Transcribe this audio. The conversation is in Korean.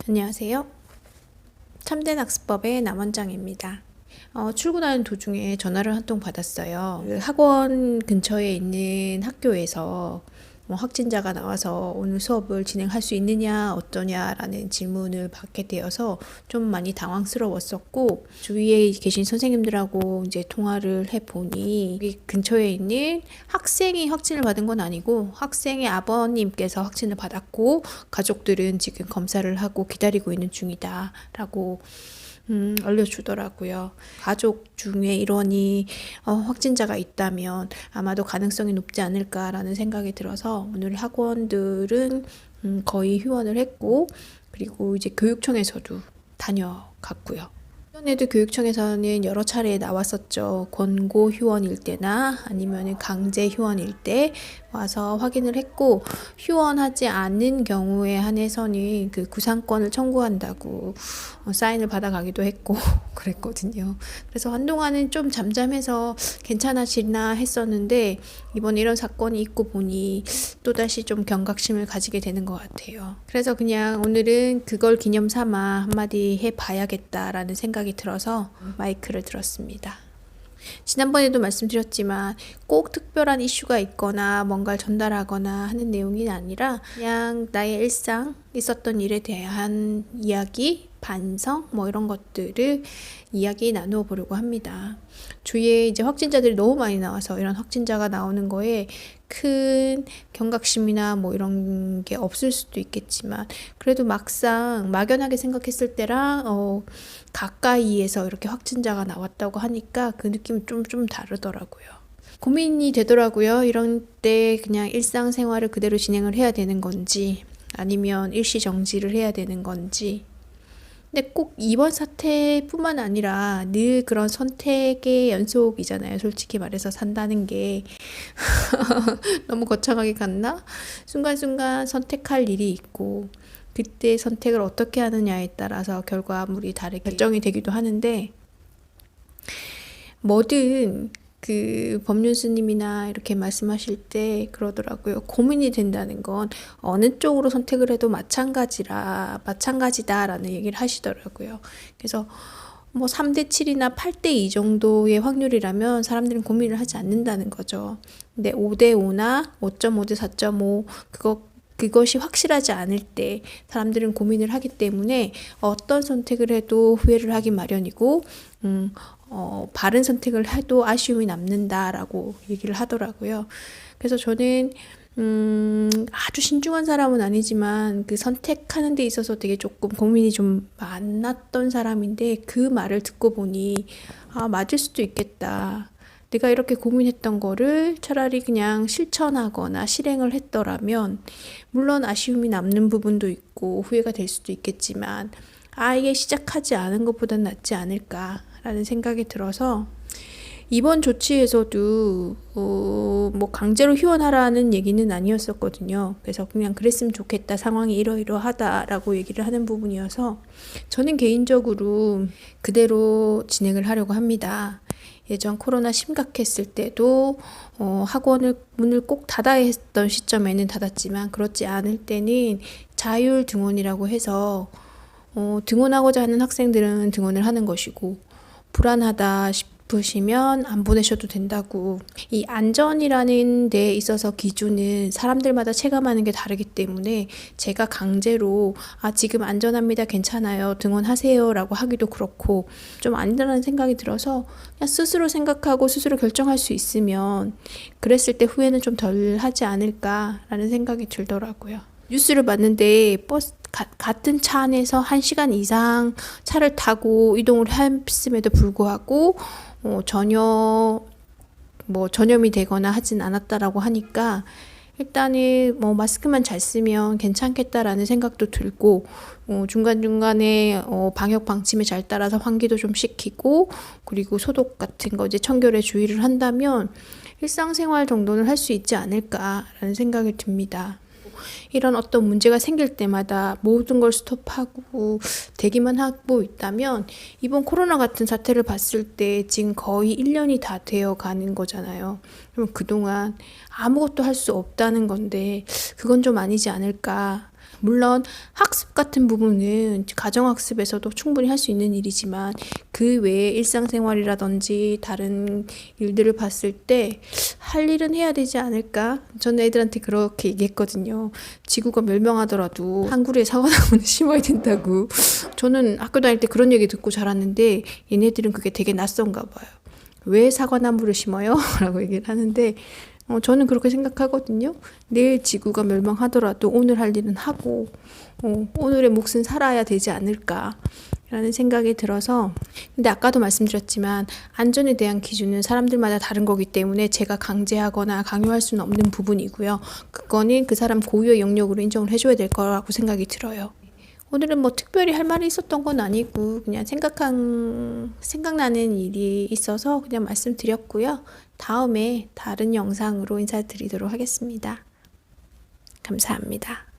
안녕하세요. 참된 학습법의 남원장입니다. 출근하는 도중에 전화를 한 통 받았어요. 그 학원 근처에 있는 학교에서 확진자가 나와서 오늘 수업을 진행할 수 있느냐 어떠냐라는 질문을 받게 되어서 좀 많이 당황스러웠었고, 주위에 계신 선생님들하고 이제 통화를 해보니 여기 근처에 있는 학생이 확진을 받은 건 아니고 학생의 아버님께서 확진을 받았고 가족들은 지금 검사를 하고 기다리고 있는 중이다 라고 알려주더라고요. 가족 중에 일원이 확진자가 있다면 아마도 가능성이 높지 않을까라는 생각이 들어서 오늘 학원들은 거의 휴원을 했고, 그리고 이제 교육청에서도 다녀갔고요. 전에도 교육청에서는 여러 차례 나왔었죠. 권고 휴원일 때나 아니면 강제 휴원일 때 와서 확인을 했고, 휴원하지 않는 경우에 한해서는 그 구상권을 청구한다고 사인을 받아가기도 했고 그랬거든요. 그래서 한동안은 좀 잠잠해서 괜찮아지나 했었는데 이번에 이런 사건이 있고 보니 또다시 좀 경각심을 가지게 되는 것 같아요. 그래서 그냥 오늘은 그걸 기념 삼아 한마디 해봐야겠다라는 생각이 들어서 마이크를 들었습니다. 지난번에도 말씀드렸지만 꼭 특별한 이슈가 있거나 뭔가를 전달하거나 하는 내용이 아니라 그냥 나의 일상, 있었던 일에 대한 이야기, 반성 이런 것들을 이야기 나누어 보려고 합니다. 주위에 이제 확진자들이 너무 많이 나와서 이런 확진자가 나오는 거에 큰 경각심이나 이런 게 없을 수도 있겠지만, 그래도 막상 막연하게 생각했을 때랑 가까이에서 이렇게 확진자가 나왔다고 하니까 그 느낌이 좀 다르더라고요. 고민이 되더라고요. 이런 때 그냥 일상생활을 그대로 진행을 해야 되는 건지 아니면 일시 정지를 해야 되는 건지. 근데 꼭 이번 사태뿐만 아니라 늘 그런 선택의 연속이잖아요. 솔직히 말해서 산다는 게 너무 거창하게 갔나? 순간순간 선택할 일이 있고 그때 선택을 어떻게 하느냐에 따라서 결과물이 다르게 결정이 되기도 하는데, 뭐든 그 법륜스님이나 이렇게 말씀하실 때 그러더라고요. 고민이 된다는 건 어느 쪽으로 선택을 해도 마찬가지다라는 얘기를 하시더라고요. 그래서 3대 7이나 8대 2 정도의 확률이라면 사람들은 고민을 하지 않는다는 거죠. 근데 5대 5나 5.5대 4.5 그것이 확실하지 않을 때 사람들은 고민을 하기 때문에 어떤 선택을 해도 후회를 하기 마련이고, 바른 선택을 해도 아쉬움이 남는다라고 얘기를 하더라고요. 그래서 저는 아주 신중한 사람은 아니지만 그 선택하는 데 있어서 되게 조금 고민이 좀 많았던 사람인데, 그 말을 듣고 보니 맞을 수도 있겠다. 내가 이렇게 고민했던 거를 차라리 그냥 실천하거나 실행을 했더라면 물론 아쉬움이 남는 부분도 있고 후회가 될 수도 있겠지만 아예 시작하지 않은 것보단 낫지 않을까라는 생각이 들어서, 이번 조치에서도 강제로 휴원하라는 얘기는 아니었었거든요. 그래서 그냥 그랬으면 좋겠다, 상황이 이러이러하다라고 얘기를 하는 부분이어서 저는 개인적으로 그대로 진행을 하려고 합니다. 예전 코로나 심각했을 때도 학원을 문을 꼭 닫아야 했던 시점에는 닫았지만, 그렇지 않을 때는 자율 등원이라고 해서 등원하고자 하는 학생들은 등원을 하는 것이고, 불안하다 싶으시면 안 보내셔도 된다고. 이 안전이라는 데 있어서 기준은 사람들마다 체감하는 게 다르기 때문에 제가 강제로 지금 안전합니다, 괜찮아요, 등원하세요 라고 하기도 그렇고 좀 아니라는 생각이 들어서, 그냥 스스로 생각하고 스스로 결정할 수 있으면 그랬을 때 후회는 좀 덜 하지 않을까라는 생각이 들더라고요. 뉴스를 봤는데 같은 차 안에서 1시간 이상 차를 타고 이동을 했음에도 불구하고 전혀 전염이 되거나 하진 않았다라고 하니까 일단은 마스크만 잘 쓰면 괜찮겠다라는 생각도 들고, 중간중간에 방역 방침에 잘 따라서 환기도 좀 시키고, 그리고 소독 같은 거 이제 청결에 주의를 한다면 일상생활 정도는 할 수 있지 않을까라는 생각이 듭니다. 이런 어떤 문제가 생길 때마다 모든 걸 스톱하고 대기만 하고 있다면 이번 코로나 같은 사태를 봤을 때 지금 거의 1년이 다 되어 가는 거잖아요. 그럼 그동안 아무것도 할 수 없다는 건데 그건 좀 아니지 않을까. 물론 학습 같은 부분은 가정학습에서도 충분히 할 수 있는 일이지만 그 외에 일상생활이라든지 다른 일들을 봤을 때 할 일은 해야 되지 않을까? 저는 애들한테 그렇게 얘기했거든요. 지구가 멸망하더라도 한 그루의 사과나무는 심어야 된다고. 저는 학교 다닐 때 그런 얘기 듣고 자랐는데 얘네들은 그게 되게 낯선가 봐요. 왜 사과나무를 심어요? 라고 얘기를 하는데 저는 그렇게 생각하거든요. 내일 지구가 멸망하더라도 오늘 할 일은 하고 오늘의 몫은 살아야 되지 않을까 라는 생각이 들어서, 근데 아까도 말씀드렸지만 안전에 대한 기준은 사람들마다 다른 거기 때문에 제가 강제하거나 강요할 수는 없는 부분이고요. 그거는 그 사람 고유의 영역으로 인정을 해줘야 될 거라고 생각이 들어요. 오늘은 뭐 특별히 할 말이 있었던 건 아니고 그냥 생각나는 일이 있어서 그냥 말씀드렸고요. 다음에 다른 영상으로 인사드리도록 하겠습니다. 감사합니다.